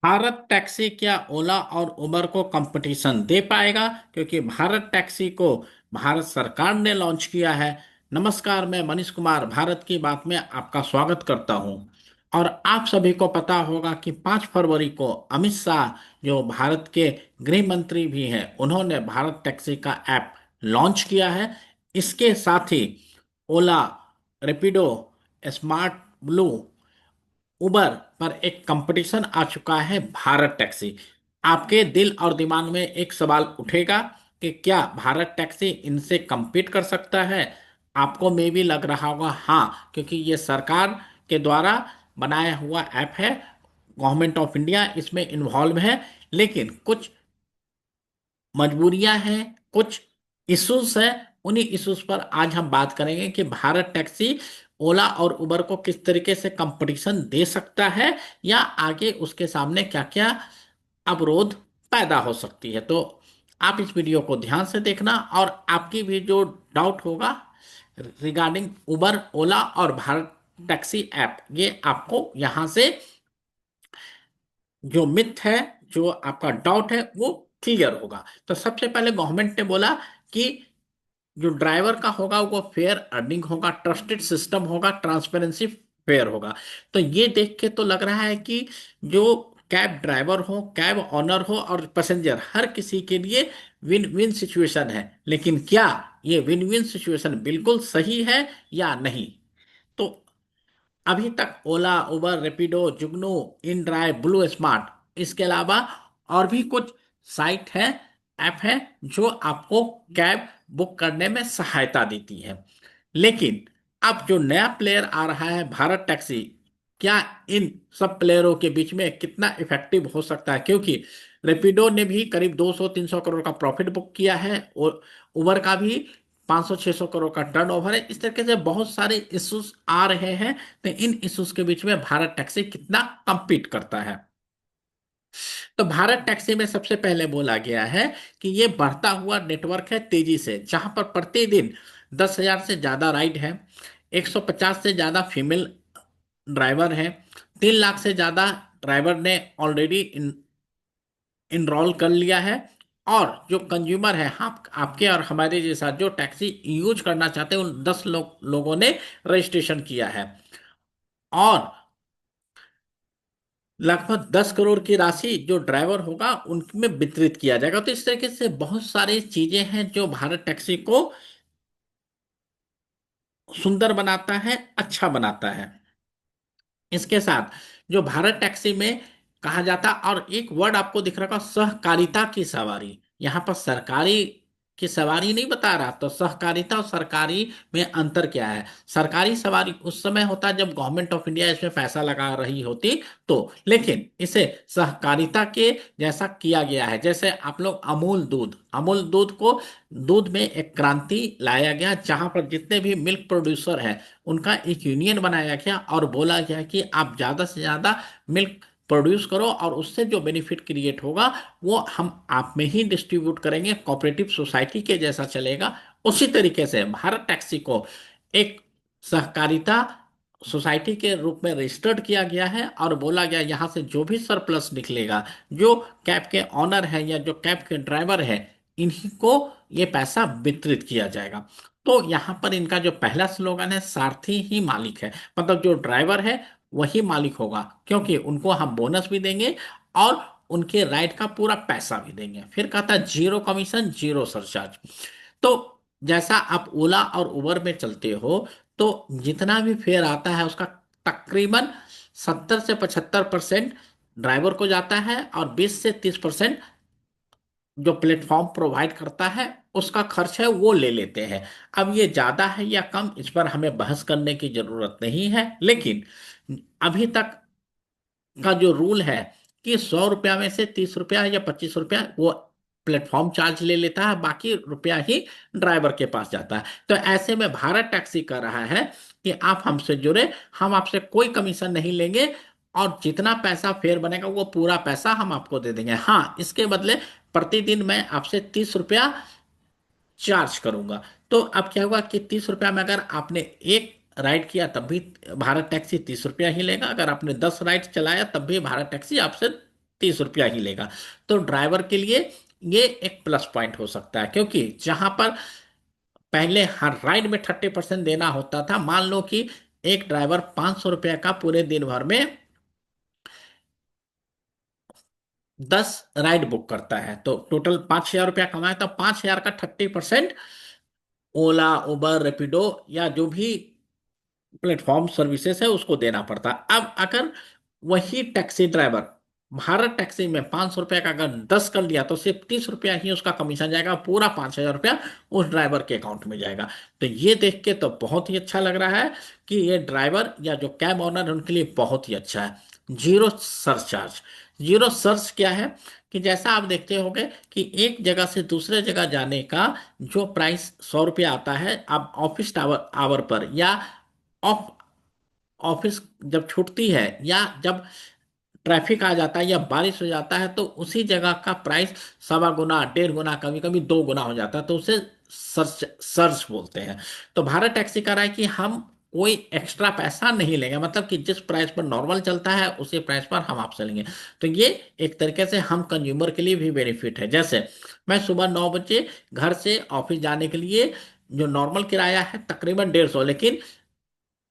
Bharat taxi क्या ओला और उबर को कंपटीशन दे पाएगा? क्योंकि भारत टैक्सी को भारत सरकार ने लॉन्च किया है। नमस्कार, मैं मनीष कुमार भारत की बात में आपका स्वागत करता हूं। और आप सभी को पता होगा कि 5 फरवरी को अमित शाह, जो भारत के गृह मंत्री भी हैं, उन्होंने भारत टैक्सी का ऐप लॉन्च किया है। इसके साथ ही ओला, रेपिडो, स्मार्ट ब्लू, उबर पर एक कंपटीशन आ चुका है, भारत टैक्सी। आपके दिल और दिमाग में एक सवाल उठेगा कि क्या भारत टैक्सी इनसे compete कर सकता है? आपको में भी लग रहा होगा हाँ, क्योंकि ये सरकार के द्वारा बनाया हुआ ऐप है, गवर्नमेंट ऑफ इंडिया इसमें इन्वॉल्व है। लेकिन कुछ मजबूरियां हैं, कुछ इश्यूज हैं। उन्हीं इश्यूज पर आज हम बात करेंगे कि भारत टैक्सी ओला और उबर को किस तरीके से कंपटीशन दे सकता है, या आगे उसके सामने क्या क्या अवरोध पैदा हो सकती है। तो आप इस वीडियो को ध्यान से देखना, और आपकी भी जो डाउट होगा रिगार्डिंग उबर, ओला और भारत टैक्सी ऐप, ये आपको यहाँ से जो मिथ है, जो आपका डाउट है, वो क्लियर होगा। तो सबसे पहले गवर्नमेंट ने बोला कि जो ड्राइवर का होगा वो फेयर अर्निंग होगा, ट्रस्टेड सिस्टम होगा, ट्रांसपेरेंसी फेयर होगा। तो ये देख के तो लग रहा है कि जो कैब ड्राइवर हो, कैब ऑनर हो और पैसेंजर, हर किसी के लिए विन विन सिचुएशन है। लेकिन क्या ये विन विन सिचुएशन बिल्कुल सही है या नहीं? तो अभी तक ओला, उबर, रेपिडो, जुगनू, इन ड्राइव, ब्लू स्मार्ट, इसके अलावा और भी कुछ साइट है, ऐप है, जो आपको कैब बुक करने में सहायता देती है। लेकिन अब जो नया प्लेयर आ रहा है, भारत टैक्सी, क्या इन सब प्लेयरों के बीच में कितना इफेक्टिव हो सकता है? क्योंकि रेपिडो ने भी करीब 200-300 करोड़ का प्रॉफिट बुक किया है, और उबर का भी 500-600 करोड़ का टर्नओवर है। इस तरीके से बहुत सारे इश्यूज आ रहे हैं। तो इन इश्यूज के बीच में भारत टैक्सी कितना compete करता है? तो भारत टैक्सी में सबसे पहले बोला गया है कि ये बढ़ता हुआ नेटवर्क है तेजी से, जहां पर प्रतिदिन 10,000 से ज्यादा राइड है, 150 से ज्यादा फीमेल ड्राइवर है, 3 लाख से ज्यादा ड्राइवर ने ऑलरेडी इनरोल कर लिया है। और जो कंज्यूमर है, आप आपके और हमारे जैसा जो टैक्सी यूज करना चाहते हैं, उन 10 लोगों ने रजिस्ट्रेशन किया है। और लगभग 10 करोड़ की राशि जो ड्राइवर होगा उनमें वितरित किया जाएगा। तो इस तरीके से बहुत सारी चीजें हैं जो भारत टैक्सी को सुंदर बनाता है, अच्छा बनाता है। इसके साथ जो भारत टैक्सी में कहा जाता, और एक वर्ड आपको दिख रहा होगा, सहकारिता की सवारी। यहाँ पर सरकारी की सवारी नहीं बता रहा, तो सहकारिता और सरकारी में अंतर क्या है? सरकारी सवारी उस समय होता है जब गवर्नमेंट ऑफ इंडिया इसमें पैसा लगा रही होती, तो। लेकिन इसे सहकारिता के जैसा किया गया है। जैसे आप लोग अमूल दूध, अमूल दूध को, दूध में एक क्रांति लाया गया, जहां पर जितने भी मिल्क प्रोड्यूसर हैं उनका एक यूनियन बनाया गया, और बोला गया कि आप ज्यादा से ज्यादा मिल्क प्रोड्यूस करो, और उससे जो बेनिफिट क्रिएट होगा वो हम आप में ही डिस्ट्रीब्यूट करेंगे, कोऑपरेटिव सोसाइटी के जैसा चलेगा। उसी तरीके से भारत टैक्सी को एक सहकारिता सोसाइटी के रूप में रजिस्टर्ड किया गया है, और बोला गया यहां से जो भी सरप्लस निकलेगा, जो कैब के ऑनर है या जो कैब के ड्राइवर है, इन्हीं को ये पैसा वितरित किया जाएगा। तो यहाँ पर इनका जो पहला स्लोगन है, सारथी ही मालिक है, मतलब जो ड्राइवर है वही मालिक होगा, क्योंकि उनको हम बोनस भी देंगे और उनके राइड का पूरा पैसा भी देंगे। फिर कहता है जीरो कमीशन, जीरो सरचार्ज। तो जैसा आप ओला और उबर में चलते हो, तो जितना भी फेयर आता है उसका तकरीबन 70 से 75% ड्राइवर को जाता है, और 20 से 30% जो प्लेटफॉर्म प्रोवाइड करता है उसका खर्च है वो ले लेते हैं। अब ये ज्यादा है या कम, इस पर हमें बहस करने की जरूरत नहीं है। लेकिन अभी तक का जो रूल है कि 100 रुपया में से 30 रुपया या 25 रुपया वो प्लेटफॉर्म चार्ज ले लेता है, बाकी रुपया ही ड्राइवर के पास जाता है। तो ऐसे में भारत टैक्सी कर रहा है कि आप हमसे जुड़े, हम आपसे कोई कमीशन नहीं लेंगे, और जितना पैसा फेयर बनेगा वो पूरा पैसा हम आपको दे देंगे। हाँ, इसके बदले प्रतिदिन मैं आपसे 30 रुपया चार्ज करूंगा। तो अब क्या होगा कि 30 रुपया में अगर आपने एक राइड किया तब भी भारत टैक्सी 30 रुपया ही लेगा, अगर आपने 10 राइड चलाया तब भी भारत टैक्सी आपसे 30 रुपया ही लेगा। तो ड्राइवर के लिए ये एक प्लस पॉइंट हो सकता है, क्योंकि जहां पर पहले हर राइड में 30% देना होता था, मान लो कि एक ड्राइवर 500 रुपया का पूरे दिन भर में 10 राइड बुक करता है, तो टोटल 5,000 रुपया कमाए, तो 5,000 का 30% ओला, उबर, रेपिडो या जो भी प्लेटफॉर्म सर्विसेज है उसको देना पड़ता। अब अगर वही टैक्सी ड्राइवर भारत टैक्सी में 500 रुपया का अगर 10 कर लिया, तो सिर्फ 30 रुपया ही उसका कमीशन जाएगा, पूरा 5,000 रुपया उस ड्राइवर के अकाउंट में जाएगा। तो ये देख के तो बहुत ही अच्छा लग रहा है कि ये ड्राइवर या जो कैब ओनर है उनके लिए बहुत ही अच्छा है। Zero surcharge. जीरो सर्च क्या है कि जैसा आप देखते होंगे कि एक जगह से दूसरे जगह जाने का जो प्राइस 100 रुपया आता है, आप ऑफिस टावर आवर पर या ऑफ ऑफिस जब छूटती है या जब ट्रैफिक आ जाता है या बारिश हो जाता है, तो उसी जगह का प्राइस 1.25 गुना, 1.5 गुना, कभी कभी 2 गुना हो जाता है, तो उसे सर्च सर्च बोलते हैं। तो भारत टैक्सी कह रहा है कि हम कोई एक्स्ट्रा पैसा नहीं लेंगे, मतलब कि जिस प्राइस पर नॉर्मल चलता है उसी प्राइस पर हम आपसे लेंगे। तो ये एक तरीके से हम कंज्यूमर के लिए भी बेनिफिट है। जैसे मैं सुबह 9 बजे घर से ऑफिस जाने के लिए जो नॉर्मल किराया है तकरीबन 150, लेकिन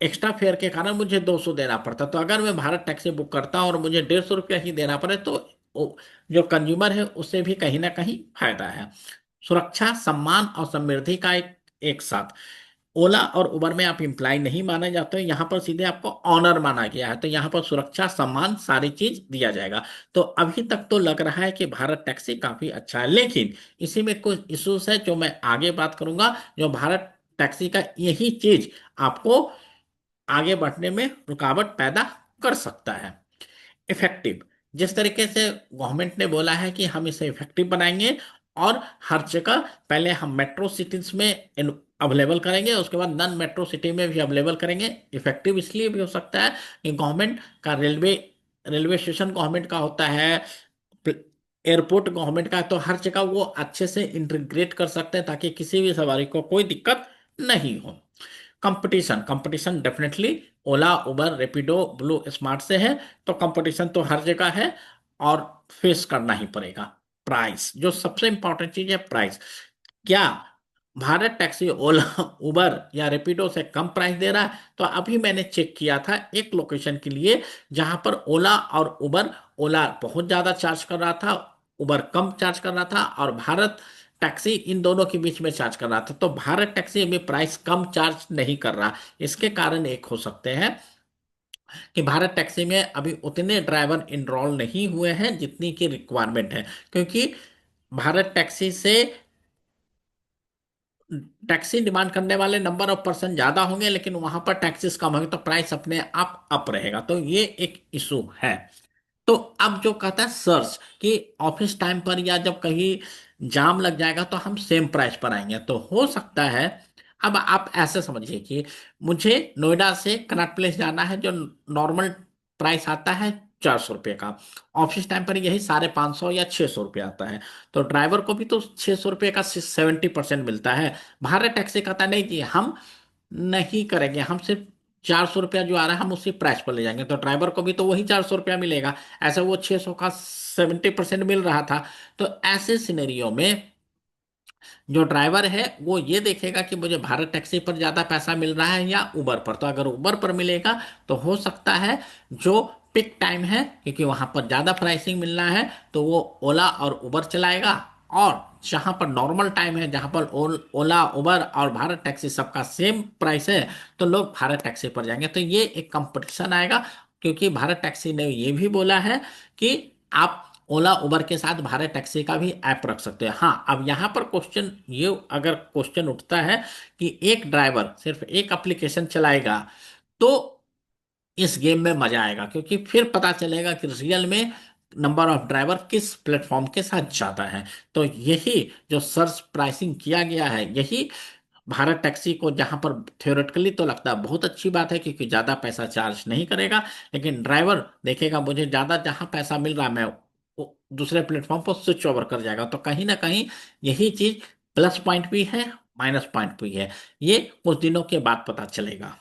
एक्स्ट्रा फेयर के कारण मुझे 200 देना पड़ता, तो अगर मैं भारत टैक्सी बुक करता हूं और मुझे 150 रुपया ही देना पड़े, तो जो कंज्यूमर है उससे भी कहीं ना कहीं फायदा है। सुरक्षा, सम्मान और समृद्धि का एक साथ। ओला और उबर में आप इम्प्लाई नहीं माने जाते हो, यहाँ पर सीधे आपको ऑनर माना गया है, तो यहाँ पर सुरक्षा, सम्मान, सारी चीज दिया जाएगा। तो अभी तक तो लग रहा है कि भारत टैक्सी काफी अच्छा है, लेकिन इसी में कुछ इश्यूज है जो मैं आगे बात करूंगा, जो भारत टैक्सी का यही चीज आपको आगे बढ़ने में रुकावट पैदा कर सकता है। इफेक्टिव। जिस तरीके से गवर्नमेंट ने बोला है कि हम इसे इफेक्टिव बनाएंगे और हर जगह, पहले हम मेट्रो सिटीज में अवेलेबल करेंगे, उसके बाद नॉन मेट्रो सिटी में भी अवेलेबल करेंगे। इफेक्टिव इसलिए भी हो सकता है कि गवर्नमेंट का रेलवे रेलवे स्टेशन गवर्नमेंट का होता है, एयरपोर्ट गवर्नमेंट का है, तो हर जगह वो अच्छे से इंटीग्रेट कर सकते हैं ताकि किसी भी सवारी को कोई दिक्कत नहीं हो। कंपटीशन। कंपटीशन डेफिनेटली ओला, उबर, रेपिडो, ब्लू स्मार्ट से है, तो कंपटीशन तो हर जगह है और फेस करना ही पड़ेगा। प्राइस, जो सबसे इंपॉर्टेंट चीज है, प्राइस। क्या भारत टैक्सी ओला, उबर या रेपिडो से कम प्राइस दे रहा है? तो अभी मैंने चेक किया था एक लोकेशन के लिए, जहां पर ओला और उबर, ओला बहुत ज्यादा चार्ज कर रहा था, उबर कम चार्ज कर रहा था, और भारत टैक्सी इन दोनों के बीच में चार्ज कर रहा था। तो भारत टैक्सी अभी प्राइस कम चार्ज नहीं कर रहा। इसके कारण एक हो सकते हैं कि भारत टैक्सी में अभी उतने ड्राइवर इनरोल नहीं हुए हैं जितनी की रिक्वायरमेंट है, क्योंकि भारत टैक्सी से टैक्सी डिमांड करने वाले नंबर ऑफ पर्सन ज्यादा होंगे, लेकिन वहां पर टैक्सीज कम होंगे, तो प्राइस अपने आप अप रहेगा। तो ये एक इशू है। तो अब जो कहता है सर्च कि ऑफिस टाइम पर या जब कहीं जाम लग जाएगा तो हम सेम प्राइस पर आएंगे, तो हो सकता है। अब आप ऐसे समझिए कि मुझे नोएडा से कनॉट प्लेस जाना है, जो नॉर्मल प्राइस आता है 400 रुपये का, ऑफिस टाइम पर यही 550 या 600 रुपये आता है। तो ड्राइवर को भी तो 600 रुपये का 70% मिलता है। भारत टैक्सी कहता नहीं जी हम नहीं करेंगे, हम सिर्फ 400 रुपया जो आ रहा है हम उसी प्राइस पर ले जाएंगे, तो ड्राइवर को भी तो वही 400 रुपया मिलेगा। ऐसा वो 600 का 70% मिल रहा था। तो ऐसे सिनेरियो में जो ड्राइवर है वो ये देखेगा कि मुझे भारत टैक्सी पर ज्यादा पैसा मिल रहा है या उबर पर, तो अगर उबर पर मिलेगा तो हो सकता है जो पिक टाइम है, क्योंकि वहां पर ज्यादा प्राइसिंग मिल रहा है, तो वो ओला और उबर चलाएगा। और जहां पर नॉर्मल टाइम है, जहां पर ओला, उबर और भारत टैक्सी सबका सेम प्राइस है, तो लोग भारत टैक्सी पर जाएंगे। तो ये एक कंपटीशन आएगा, क्योंकि भारत टैक्सी ने ये भी बोला है कि आप ओला उबर के साथ भारत टैक्सी का भी ऐप रख सकते हैं। हाँ, अब यहाँ पर क्वेश्चन ये अगर क्वेश्चन उठता है कि एक ड्राइवर सिर्फ एक एप्लीकेशन चलाएगा, तो इस गेम में मजा आएगा, क्योंकि फिर पता चलेगा कि रियल में नंबर ऑफ ड्राइवर किस प्लेटफॉर्म के साथ जाता है। तो यही जो सर्च प्राइसिंग किया गया है, यही भारत टैक्सी को जहां पर थियोरेटिकली तो लगता है बहुत अच्छी बात है, क्योंकि ज्यादा पैसा चार्ज नहीं करेगा, लेकिन ड्राइवर देखेगा मुझे ज्यादा जहां पैसा मिल रहा है, मैं दूसरे प्लेटफॉर्म पर स्विच ओवर कर जाएगा। तो कहीं ना कहीं यही चीज प्लस पॉइंट भी है, माइनस पॉइंट भी है। ये कुछ दिनों के बाद पता चलेगा।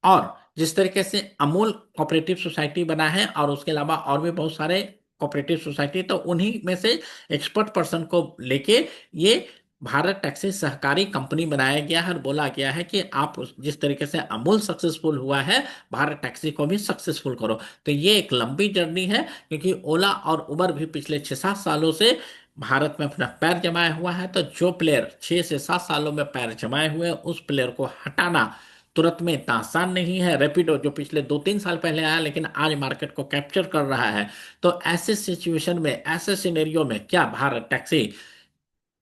और जिस तरीके से अमूल कोऑपरेटिव सोसाइटी बना है और उसके अलावा और भी बहुत सारे कोऑपरेटिव सोसाइटी, तो उन्हीं में से एक्सपर्ट पर्सन को लेके ये भारत टैक्सी सहकारी कंपनी बनाया गया है और बोला गया है कि आप जिस तरीके से अमूल सक्सेसफुल हुआ है, भारत टैक्सी को भी सक्सेसफुल करो। तो ये एक लंबी जर्नी है, क्योंकि ओला और उबर भी पिछले 6-7 सालों से भारत में अपना पैर जमाया हुआ है। तो जो प्लेयर 6 से 7 सालों में पैर जमाए हुए हैं, उस प्लेयर को हटाना तुरंत में इतना आसान नहीं है। रैपिडो जो पिछले 2-3 साल पहले आया, लेकिन आज मार्केट को कैप्चर कर रहा है। तो ऐसे सिचुएशन में, ऐसे सिनेरियो में क्या भारत टैक्सी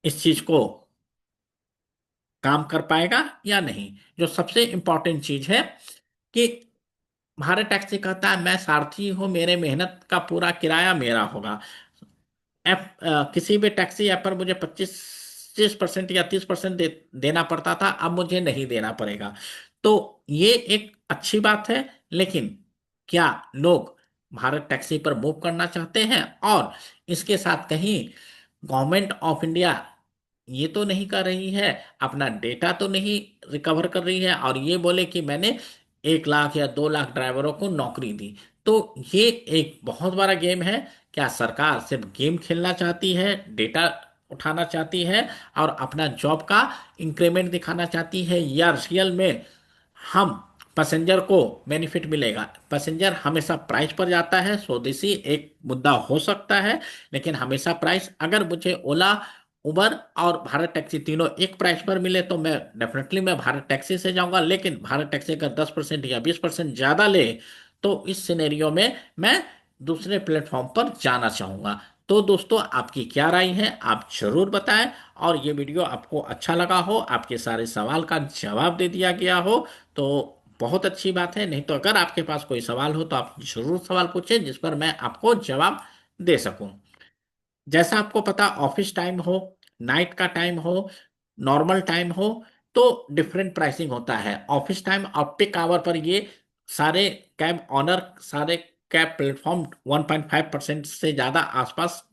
इस चीज को काम कर पाएगा या नहीं? जो सबसे इंपॉर्टेंट चीज है कि भारत टैक्सी कहता है मैं सारथी हूं, मेरे मेहनत का पूरा किराया मेरा होगा। किसी भी टैक्सी ऐप पर मुझे 25% या 30% देना पड़ता था, अब मुझे नहीं देना पड़ेगा। तो ये एक अच्छी बात है, लेकिन क्या लोग भारत टैक्सी पर मूव करना चाहते हैं? और इसके साथ कहीं गवर्नमेंट ऑफ इंडिया ये तो नहीं कर रही है, अपना डेटा तो नहीं रिकवर कर रही है और ये बोले कि मैंने 1 लाख या 2 लाख ड्राइवरों को नौकरी दी। तो ये एक बहुत बड़ा गेम है। क्या सरकार सिर्फ गेम खेलना चाहती है, डेटा उठाना चाहती है और अपना जॉब का इंक्रीमेंट दिखाना चाहती है, या रियल में हम पैसेंजर को बेनिफिट मिलेगा? पैसेंजर हमेशा प्राइस पर जाता है, स्वदेशी एक मुद्दा हो सकता है, लेकिन हमेशा प्राइस। अगर मुझे ओला, उबर और भारत टैक्सी तीनों एक प्राइस पर मिले तो मैं डेफिनेटली मैं भारत टैक्सी से जाऊंगा। लेकिन भारत टैक्सी अगर 10% या 20% ज्यादा ले, तो इस सिनेरियो में मैं दूसरे प्लेटफॉर्म पर जाना चाहूंगा। तो दोस्तों, आपकी क्या राय है, आप जरूर बताएं। और ये वीडियो आपको अच्छा लगा हो, आपके सारे सवाल का जवाब दे दिया गया हो, तो बहुत अच्छी बात है। नहीं तो अगर आपके पास कोई सवाल हो तो आप जरूर सवाल पूछें, जिस पर मैं आपको जवाब दे सकूं। जैसा आपको पता, ऑफिस टाइम हो, नाइट का टाइम हो, नॉर्मल टाइम हो, तो डिफरेंट प्राइसिंग होता है। ऑफिस टाइम और पीक आवर पर ये सारे कैब ऑनर, सारे कैब प्लेटफॉर्म 1.5% से ज्यादा आसपास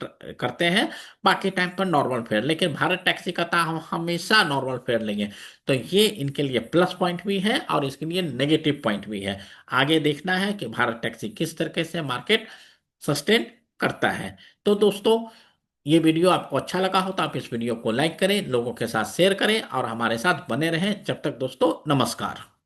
करते हैं। बाकी टाइम पर नॉर्मल फेयर, लेकिन भारत टैक्सी कहता है हम हमेशा नॉर्मल फेयर लेंगे। तो ये इनके लिए प्लस पॉइंट भी है और इसके लिए नेगेटिव पॉइंट भी है। आगे देखना है कि भारत टैक्सी किस तरीके से मार्केट सस्टेन करता है। तो दोस्तों, ये वीडियो आपको अच्छा लगा हो तो आप इस वीडियो को लाइक करें, लोगों के साथ शेयर करें और हमारे साथ बने रहें। जब तक दोस्तों, नमस्कार।